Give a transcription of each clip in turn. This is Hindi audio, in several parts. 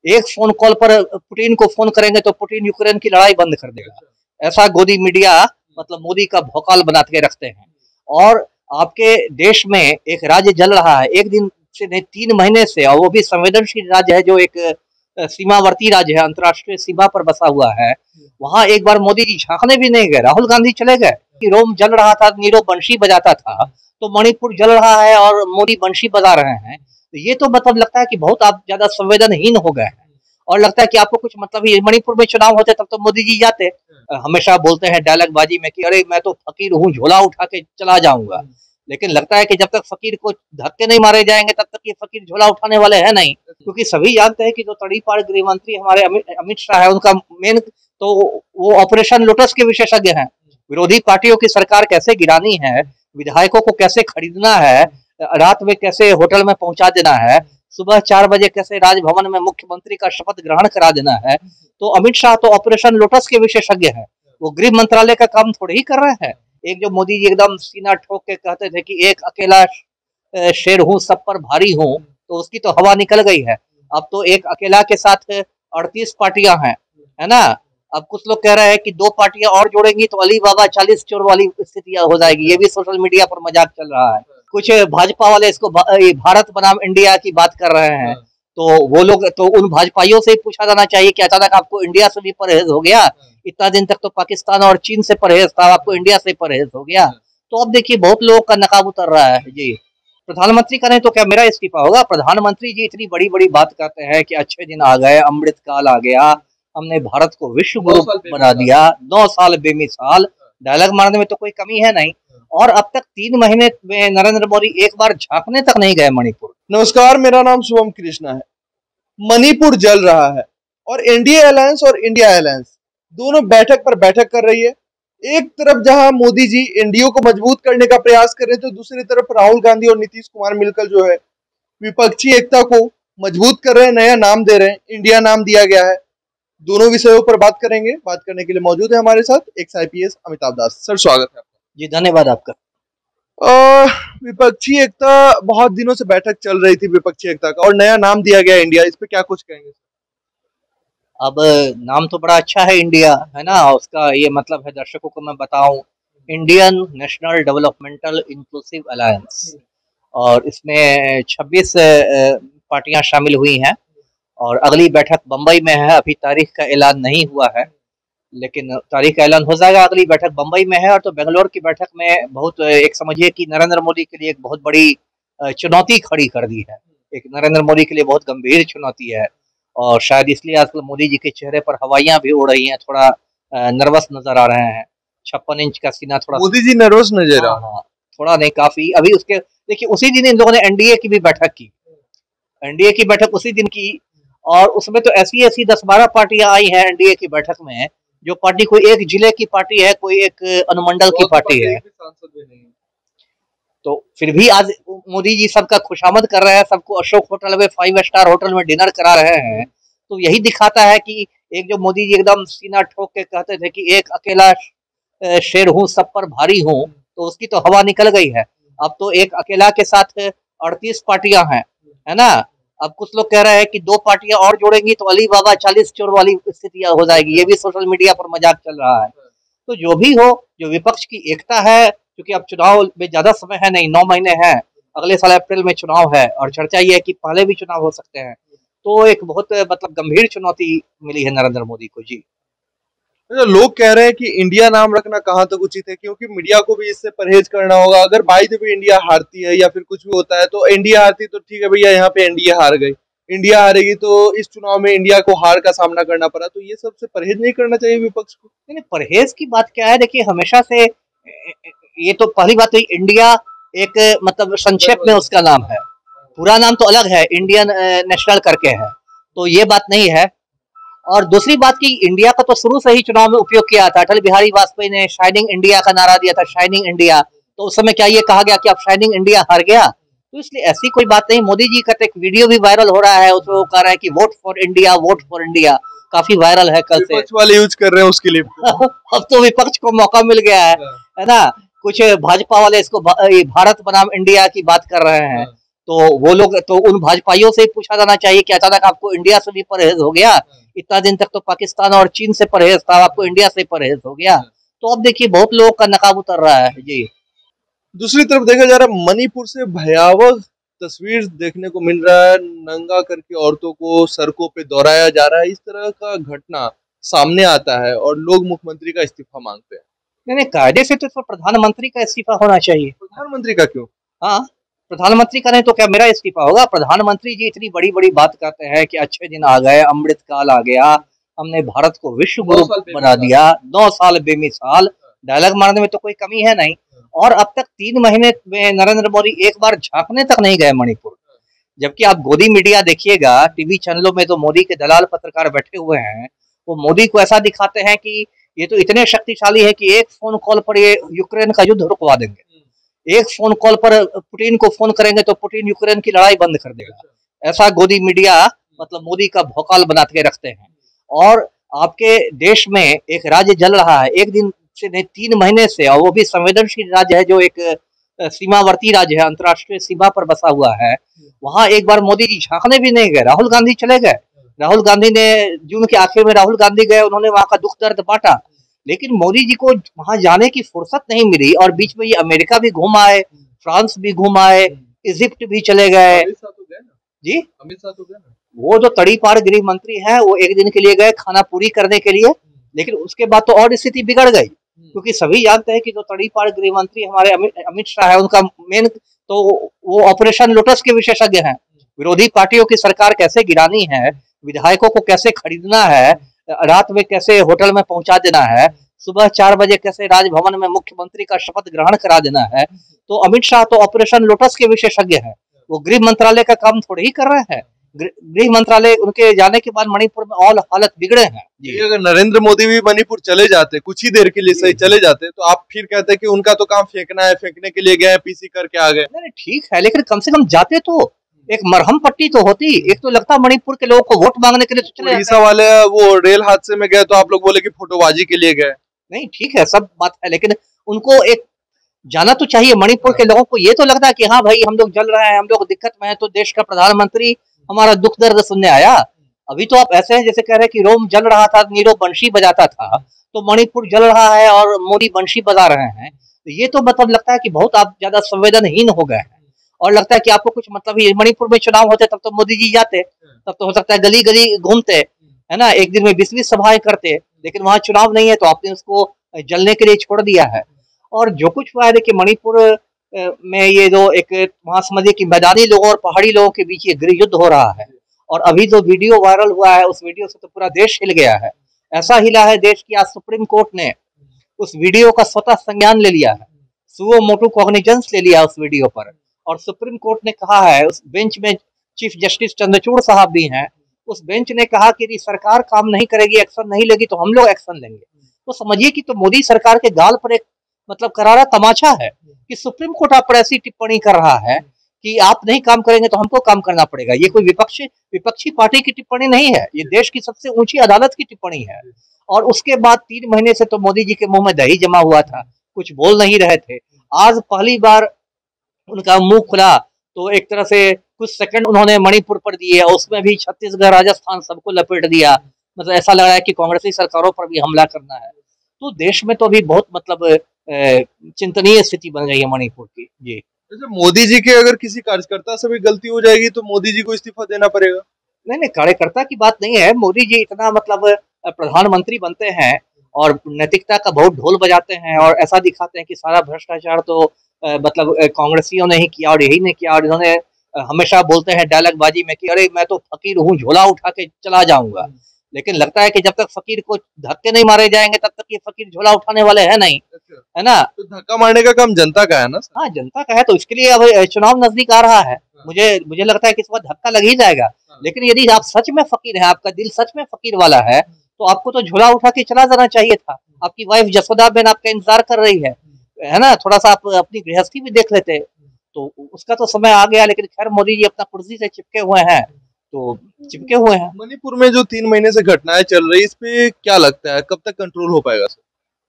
एक फोन कॉल पर पुतिन को फोन करेंगे तो पुतिन यूक्रेन की लड़ाई बंद कर देगा। ऐसा गोदी मीडिया मतलब मोदी का भौकाल बना के रखते हैं। और आपके देश में एक राज्य जल रहा है, एक दिन से नहीं 3 महीने से, और वो भी संवेदनशील राज्य है, जो एक सीमावर्ती राज्य है, अंतर्राष्ट्रीय सीमा पर बसा हुआ है। वहां एक बार मोदी जी झांकने भी नहीं गए, राहुल गांधी चले गए। रोम जल रहा था, नीरव बंशी बजाता था, तो मणिपुर जल रहा है और मोदी बंशी बजा रहे हैं। तो ये तो मतलब लगता है कि बहुत आप ज्यादा संवेदनहीन हो गए हैं, और लगता है कि आपको कुछ मतलब ही। मणिपुर में चुनाव होते तब तो मोदी जी जाते। हमेशा बोलते हैं डायलॉग बाजी में कि अरे मैं तो फकीर हूँ, झोला उठा के चला जाऊंगा। लेकिन लगता है कि जब तक फकीर को धक्के नहीं मारे जाएंगे तब तक ये फकीर झोला उठाने वाले हैं नहीं। क्योंकि सभी जानते हैं कि जो तड़ीपार गृह मंत्री हमारे अमित शाह है, उनका मेन तो वो ऑपरेशन लोटस के विशेषज्ञ हैं। विरोधी पार्टियों की सरकार कैसे गिरानी है, विधायकों को कैसे खरीदना है, रात में कैसे होटल में पहुंचा देना है, सुबह 4 बजे कैसे राजभवन में मुख्यमंत्री का शपथ ग्रहण करा देना है। तो अमित शाह तो ऑपरेशन लोटस के विशेषज्ञ हैं। वो गृह मंत्रालय का काम थोड़ी ही कर रहे हैं। एक जो मोदी जी एकदम सीना ठोक के कहते थे कि एक अकेला शेर हूँ, सब पर भारी हूँ, तो उसकी तो हवा निकल गई है। अब तो एक अकेला के साथ 38 पार्टियां हैं, है ना। अब कुछ लोग कह रहे हैं कि 2 पार्टियां और जोड़ेंगी तो अली बाबा 40 चोर वाली स्थितियां हो जाएगी। ये भी सोशल मीडिया पर मजाक चल रहा है। कुछ भाजपा वाले इसको भारत बनाम इंडिया की बात कर रहे हैं। तो वो लोग तो उन भाजपाइयों से ही पूछा जाना चाहिए कि अचानक आपको इंडिया से भी परहेज हो गया। इतना दिन तक तो पाकिस्तान और चीन से परहेज था, आपको इंडिया से परहेज हो गया। तो अब देखिए बहुत लोगों का नकाब उतर रहा है जी। प्रधानमंत्री का नहीं तो क्या मेरा इस्तीफा होगा? प्रधानमंत्री जी इतनी बड़ी बड़ी बात कहते हैं कि अच्छे दिन आ गए, अमृत काल आ गया, हमने भारत को विश्व गुरु बना दिया, 9 साल बेमिसाल। डायलॉग मारने में तो कोई कमी है नहीं। और अब तक 3 महीने में नरेंद्र मोदी एक बार झांकने तक नहीं गए मणिपुर। नमस्कार, मेरा नाम शुभम कृष्णा है। मणिपुर जल रहा है और एनडीए अलायंस और इंडिया अलायंस दोनों बैठक पर बैठक कर रही है। एक तरफ जहां मोदी जी एनडीए को मजबूत करने का प्रयास कर रहे हैं, तो दूसरी तरफ राहुल गांधी और नीतीश कुमार मिलकर जो है विपक्षी एकता को मजबूत कर रहे हैं, नया नाम दे रहे हैं, इंडिया नाम दिया गया है। दोनों विषयों पर बात करेंगे। बात करने के लिए मौजूद है हमारे साथ एक्स आईपीएस अमिताभ दास सर। स्वागत है आपका। जी धन्यवाद आपका। विपक्षी एकता बहुत दिनों से बैठक चल रही थी विपक्षी एकता का, और नया नाम दिया गया इंडिया, इस पे क्या कुछ कहेंगे? अब नाम तो बड़ा अच्छा है इंडिया, है ना। उसका ये मतलब है, दर्शकों को मैं बताऊं, Indian national developmental inclusive alliance. और इसमें 26 पार्टियां शामिल हुई हैं। और अगली बैठक बम्बई में है। अभी तारीख का ऐलान नहीं हुआ है, लेकिन तारीख का ऐलान हो जाएगा। अगली बैठक बम्बई में है। और तो बेंगलोर की बैठक में बहुत एक समझिए कि नरेंद्र मोदी के लिए एक बहुत बड़ी चुनौती खड़ी कर दी है। एक नरेंद्र मोदी के लिए बहुत गंभीर चुनौती है। और शायद इसलिए आजकल मोदी जी के चेहरे पर हवाइयां भी उड़ रही हैं, थोड़ा नर्वस नजर आ रहे हैं। 56 इंच का सीना थोड़ा। मोदी जी नर्वस नजर आ। हाँ, थोड़ा नहीं काफी। अभी उसके देखिए उसी दिन इन लोगों ने एनडीए की भी बैठक की। एनडीए की बैठक उसी दिन की। और उसमें तो ऐसी ऐसी 10-12 पार्टियां आई हैं एनडीए की बैठक में, जो पार्टी कोई एक जिले की पार्टी है, कोई एक अनुमंडल की पार्टी है। तो फिर भी आज मोदी जी सबका खुशामद कर रहे हैं, सबको अशोक होटल में 5 स्टार होटल में डिनर करा रहे हैं। तो यही दिखाता है कि एक जो मोदी जी एकदम सीना ठोक के कहते थे कि एक अकेला शेर हूँ, सब पर भारी हूँ, तो उसकी तो हवा निकल गई है। अब तो एक अकेला के साथ 38 पार्टियां हैं, है ना। अब कुछ लोग कह रहे हैं कि 2 पार्टियां और जोड़ेंगी तो अली बाबा 40 चोर वाली स्थितियां हो जाएगी। ये भी सोशल मीडिया पर मजाक चल रहा है। तो जो भी हो, जो विपक्ष की एकता है, क्योंकि अब चुनाव में ज्यादा समय है नहीं, 9 महीने हैं। अगले साल अप्रैल में चुनाव है, और चर्चा ये है कि पहले भी चुनाव हो सकते हैं। तो एक बहुत मतलब गंभीर चुनौती मिली है नरेंद्र मोदी को जी। लोग कह रहे हैं कि इंडिया नाम रखना कहाँ तक उचित है, क्योंकि मीडिया को भी इससे परहेज करना होगा। अगर बाई द वे इंडिया हारती है या फिर कुछ भी होता है, तो इंडिया हारती तो ठीक है भैया, यहाँ पे इंडिया हार गई। इंडिया हारेगी तो इस चुनाव में इंडिया को हार का सामना करना पड़ा। तो ये सबसे परहेज नहीं करना चाहिए विपक्ष को? नहीं, परहेज की बात क्या है, देखिए हमेशा से ये तो पहली बात, तो इंडिया एक मतलब संक्षेप में उसका नाम है। पूरा नाम तो अलग है, इंडियन नेशनल करके है। तो ये बात नहीं है। और दूसरी बात की, इंडिया का तो शुरू से ही चुनाव में उपयोग किया था। अटल बिहारी वाजपेयी ने शाइनिंग इंडिया का नारा दिया था, शाइनिंग इंडिया। तो उस समय क्या ये कहा गया कि अब शाइनिंग इंडिया हार गया? तो इसलिए ऐसी कोई बात नहीं। मोदी जी का तो एक वीडियो भी वायरल हो रहा है, उसमें वो कह रहा है कि vote for India, vote for India. काफी वायरल है कल से। विपक्ष वाले यूज कर रहे हैं उसके लिए। अब तो विपक्ष को मौका मिल गया है ना। कुछ भाजपा वाले इसको भारत बनाम इंडिया की बात कर रहे हैं। तो वो लोग तो उन भाजपाइयों से ही पूछा जाना चाहिए कि अचानक आपको इंडिया से भी परहेज हो गया, इतना दिन तक तो पाकिस्तान और चीन से परहेज था, आपको इंडिया से परहेज हो गया। तो अब देखिए बहुत लोगों का नकाब उतर रहा है जी। दूसरी तरफ देखा जा रहा है मणिपुर से भयावह तस्वीर देखने को मिल रहा है, नंगा करके औरतों को सड़कों पे दौड़ाया जा रहा है। इस तरह का घटना सामने आता है और लोग मुख्यमंत्री का इस्तीफा मांगते हैं। नहीं, कायदे से तो प्रधानमंत्री का इस्तीफा होना चाहिए। प्रधानमंत्री का क्यों? हाँ, प्रधानमंत्री का नहीं तो क्या मेरा इस्तीफा होगा? प्रधानमंत्री जी इतनी बड़ी बड़ी बात कहते हैं कि अच्छे दिन आ गए, अमृत काल आ गया, हमने भारत को विश्व गुरु बना दिया, 9 साल बेमिसाल, डायलॉग मारने में तो कोई कमी है नहीं। और अब तक 3 महीने में नरेंद्र मोदी एक बार झांकने तक नहीं गए मणिपुर। जबकि आप गोदी मीडिया देखिएगा, टीवी चैनलों में तो मोदी के दलाल पत्रकार बैठे हुए हैं, वो मोदी को ऐसा दिखाते हैं कि ये तो इतने शक्तिशाली है कि एक फोन कॉल पर ये यूक्रेन का युद्ध रुकवा देंगे, एक फोन कॉल पर पुतिन को फोन करेंगे तो पुतिन यूक्रेन की लड़ाई बंद कर देगा। ऐसा गोदी मीडिया मतलब मोदी का भौकाल बना के रखते हैं। और आपके देश में एक राज्य जल रहा है, एक दिन से नहीं 3 महीने से, और वो भी संवेदनशील राज्य है, जो एक सीमावर्ती राज्य है, अंतर्राष्ट्रीय सीमा पर बसा हुआ है। वहां एक बार मोदी जी झांकने भी नहीं गए। राहुल गांधी चले गए, राहुल गांधी ने जून के आखिर में राहुल गांधी गए, उन्होंने वहां का दुख दर्द बांटा, लेकिन मोदी जी को वहां जाने की फुर्सत नहीं मिली। और बीच में ये अमेरिका भी घूम आए, फ्रांस भी घूम आए, इजिप्ट भी चले गए जी। अमित शाह तो गए ना। वो जो तड़ीपार गृह मंत्री है वो एक दिन के लिए गए खाना पूरी करने के लिए, लेकिन उसके बाद तो और स्थिति बिगड़ गई, क्योंकि सभी जानते हैं कि जो तड़ीपार गृह मंत्री हमारे अमित शाह है, उनका मेन तो वो ऑपरेशन लोटस के विशेषज्ञ हैं। विरोधी पार्टियों की सरकार कैसे गिरानी है, विधायकों को कैसे खरीदना है, रात में कैसे होटल में पहुंचा देना है, सुबह 4 बजे कैसे राजभवन में मुख्यमंत्री का शपथ ग्रहण करा देना है, तो अमित शाह तो ऑपरेशन लोटस के विशेषज्ञ हैं। वो गृह मंत्रालय का काम थोड़ी ही कर रहे हैं। गृह मंत्रालय उनके जाने के बाद मणिपुर में और हालत बिगड़े हैं जी। अगर नरेंद्र मोदी भी मणिपुर चले जाते, कुछ ही देर के लिए सही चले जाते, तो आप फिर कहते कि उनका तो काम फेंकना है, फेंकने के लिए गए, पीसी करके आ गए। नहीं ठीक है, लेकिन कम से कम जाते तो एक मरहम पट्टी तो होती। एक तो लगता मणिपुर के लोगों को वोट मांगने के लिए तो चले उड़ीसा वाले वो रेल हादसे में गए तो आप लोग बोले कि फोटोबाजी के लिए गए। नहीं ठीक है, सब बात है, लेकिन उनको एक जाना तो चाहिए। मणिपुर के लोगों को ये तो लगता है कि हाँ भाई हम लोग जल रहे हैं, हम लोग दिक्कत में है, तो देश का प्रधानमंत्री हमारा दुख दर्द सुनने आया। अभी तो आप ऐसे हैं जैसे कह रहे हैं कि रोम जल रहा था, नीरो बंशी बजाता था, तो मणिपुर जल रहा है और मोदी बंशी बजा रहे हैं। तो ये तो मतलब लगता है कि बहुत आप ज्यादा संवेदनहीन हो गए हैं, और लगता है कि आपको कुछ मतलब ही। मणिपुर में चुनाव होते तब तो मोदी जी जाते, तब तो हो सकता है गली गली घूमते, है ना, एक दिन में 20-20 सभाएं करते, लेकिन वहां चुनाव नहीं है तो आपने उसको जलने के लिए छोड़ दिया है। और जो कुछ हुआ है देखिए मणिपुर में, ये जो एक वहां समझिए कि मैदानी लोगों और पहाड़ी लोगों के बीच ये गृह युद्ध हो रहा है। और अभी जो वीडियो वायरल हुआ है, उस वीडियो से तो पूरा देश हिल गया है। ऐसा हिला है देश की, आज सुप्रीम कोर्ट ने उस वीडियो का स्वतः संज्ञान ले लिया है, सुओ मोटू कॉग्निजेंस ले लिया उस वीडियो पर। और सुप्रीम कोर्ट ने कहा है, उस बेंच में चीफ जस्टिस चंद्रचूड़ साहब भी हैं, उस बेंच ने कहा कि यदि सरकार काम नहीं करेगी, एक्शन नहीं लेगी, तो हम लोग एक्शन लेंगे। तो समझिए कि तो मोदी सरकार के गाल पर एक मतलब करारा तमाचा है कि सुप्रीम कोर्ट आप पर ऐसी टिप्पणी कर रहा है कि आप नहीं काम करेंगे तो हमको काम करना पड़ेगा। ये कोई विपक्षी पार्टी की टिप्पणी नहीं है, ये देश की सबसे ऊंची अदालत की टिप्पणी है। और उसके बाद 3 महीने से तो मोदी जी के मुंह में दही जमा हुआ था, कुछ बोल नहीं रहे थे। आज पहली बार उनका मुंह खुला तो एक तरह से कुछ सेकंड उन्होंने मणिपुर पर दिए, और उसमें भी छत्तीसगढ़, राजस्थान सबको लपेट दिया। मतलब ऐसा लग रहा है कि कांग्रेसी सरकारों पर भी हमला करना है। तो देश में तो अभी बहुत मतलब चिंतनीय स्थिति बन गई है मणिपुर की जी। जैसे मोदी जी के अगर किसी कार्यकर्ता से भी गलती हो जाएगी तो मोदी जी को इस्तीफा देना पड़ेगा। नहीं, कार्यकर्ता की बात नहीं है। मोदी जी इतना मतलब प्रधानमंत्री बनते हैं और नैतिकता का बहुत ढोल बजाते हैं, और ऐसा दिखाते हैं कि सारा भ्रष्टाचार तो मतलब कांग्रेसियों ने ही किया और यही ने किया। और इन्होंने हमेशा बोलते हैं डायलॉग बाजी में कि अरे मैं तो फकीर हूँ, झोला उठा के चला जाऊंगा। लेकिन लगता है कि जब तक फकीर को धक्के नहीं मारे जाएंगे तब तक ये फकीर झोला उठाने वाले हैं नहीं, है ना। तो धक्का मारने का काम जनता का है ना। हाँ, जनता का है, तो इसके लिए अब चुनाव नजदीक आ रहा है। मुझे लगता है कि इस बार धक्का लग ही जाएगा। लेकिन यदि आप सच में फकीर हैं, आपका दिल सच में फकीर वाला है, तो आपको तो झोला उठा के चला जाना चाहिए था। आपकी वाइफ जसोदा बेन आपका इंतजार कर रही है ना। थोड़ा सा आप अपनी गृहस्थी भी देख लेते, तो उसका तो समय आ गया। लेकिन खैर मोदी जी अपना कुर्सी से चिपके हुए हैं, तो चिपके हुए हैं। मणिपुर में जो 3 महीने से घटनाएं चल रही, इस पे क्या लगता है कब तक कंट्रोल हो पाएगा सर?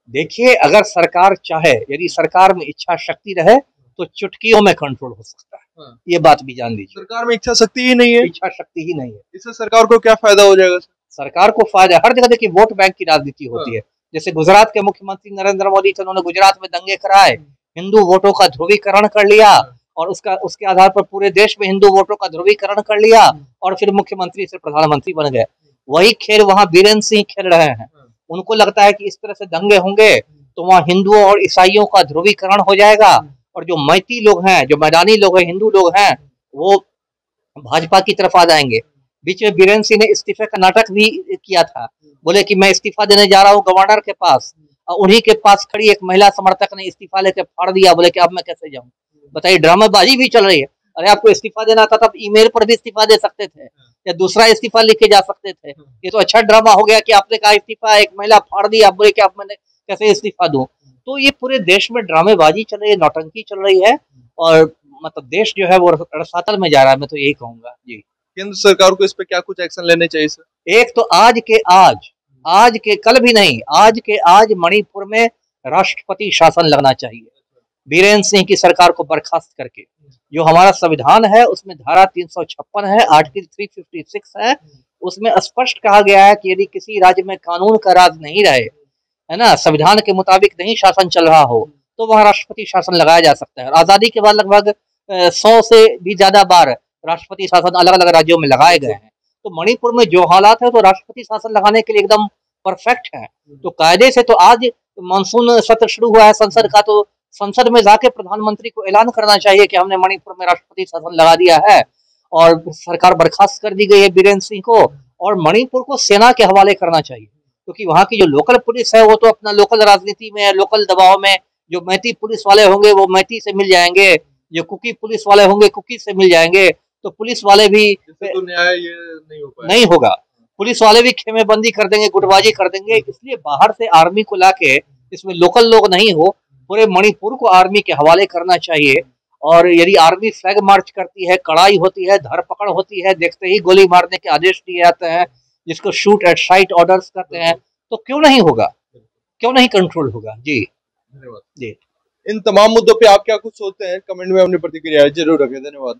देखिए, अगर सरकार चाहे, यदि सरकार में इच्छा शक्ति रहे, तो चुटकियों में कंट्रोल हो सकता है। हाँ। ये बात भी जान लीजिए। सरकार में इच्छा शक्ति ही नहीं है, इच्छा शक्ति ही नहीं है। इससे सरकार को क्या फायदा हो जाएगा? सरकार को फायदा हर जगह, देखिए वोट बैंक की राजनीति होती है। जैसे गुजरात के मुख्यमंत्री नरेंद्र मोदी थे, उन्होंने गुजरात में दंगे कराए, हिंदू वोटों का ध्रुवीकरण कर लिया और उसके आधार पर पूरे देश में हिंदू वोटों का ध्रुवीकरण कर लिया और फिर मुख्यमंत्री से प्रधानमंत्री बन गए। वही खेल वहां बीरेंद्र सिंह खेल रहे हैं। उनको लगता है कि इस तरह से दंगे होंगे तो वहाँ हिंदुओं और ईसाइयों का ध्रुवीकरण हो जाएगा और जो मैती लोग हैं, जो मैदानी लोग हैं, हिंदू लोग हैं, वो भाजपा की तरफ आ जाएंगे। बीच में बीरेंद्र सिंह ने इस्तीफे का नाटक भी किया था, बोले कि मैं इस्तीफा देने जा रहा हूँ गवर्नर के पास, और उन्हीं के पास खड़ी एक महिला समर्थक ने इस्तीफा लेके फाड़ दिया, बोले कि अब मैं कैसे जाऊं। बताइए, ड्रामेबाजी भी चल रही है। अरे आपको इस्तीफा देना था तब ईमेल पर भी इस्तीफा दे सकते थे या दूसरा इस्तीफा लिख के जा सकते थे। ये तो अच्छा ड्रामा हो गया कि आपने कहा इस्तीफा, एक महिला फाड़ दी, आप बोले कि अब मैंने कैसे इस्तीफा दूं। तो ये पूरे देश में ड्रामेबाजी चल रही है, नौटंकी चल रही है और मतलब देश जो है वो रसातल में जा रहा है, मैं तो यही कहूंगा जी। केंद्र सरकार को इस पे क्या कुछ एक्शन लेने चाहिए सर? एक तो आज के कल भी नहीं, आज के आज मणिपुर में राष्ट्रपति शासन लगना चाहिए, बीरेंद्र सिंह की सरकार को बर्खास्त करके। जो हमारा संविधान है उसमें धारा 356 है, आर्टिकल 356 है, उसमें स्पष्ट कहा गया है कि यदि किसी राज्य में कानून का राज नहीं रहे, है ना, संविधान के मुताबिक नहीं शासन चल रहा हो, तो वहाँ राष्ट्रपति शासन लगाया जा सकता है। आजादी के बाद लगभग 100 से भी ज्यादा बार राष्ट्रपति शासन अलग अलग राज्यों में लगाए गए हैं। तो मणिपुर में जो हालात है तो राष्ट्रपति शासन लगाने के लिए एकदम परफेक्ट है। तो कायदे से तो आज मानसून सत्र शुरू हुआ है संसद का, तो संसद में जाके प्रधानमंत्री को ऐलान करना चाहिए कि हमने मणिपुर में राष्ट्रपति शासन लगा दिया है और सरकार बर्खास्त कर दी गई है बीरेंद्र सिंह को, और मणिपुर को सेना के हवाले करना चाहिए, क्योंकि वहाँ की जो लोकल पुलिस है वो तो अपना लोकल राजनीति में, लोकल दबाव में, जो मैती पुलिस वाले होंगे वो मैती से मिल जाएंगे, जो कुकी पुलिस वाले होंगे कुकी से मिल जाएंगे। तो पुलिस वाले भी तो न्याय ये नहीं होगा, पुलिस वाले भी खेमेबंदी कर देंगे, गुटबाजी कर देंगे। इसलिए बाहर से आर्मी को लाके इसमें लोकल लोग नहीं हो, पूरे मणिपुर को आर्मी के हवाले करना चाहिए। और यदि आर्मी फ्लैग मार्च करती है, कड़ाई होती है, धरपकड़ होती है, देखते ही गोली मारने के आदेश दिए जाते हैं, जिसको शूट एट साइट ऑर्डर्स करते हैं, तो क्यों नहीं होगा, क्यों नहीं कंट्रोल होगा जी। धन्यवाद जी। इन तमाम मुद्दों पे आप क्या कुछ सोचते हैं, कमेंट में अपनी प्रतिक्रिया जरूर रखें। धन्यवाद।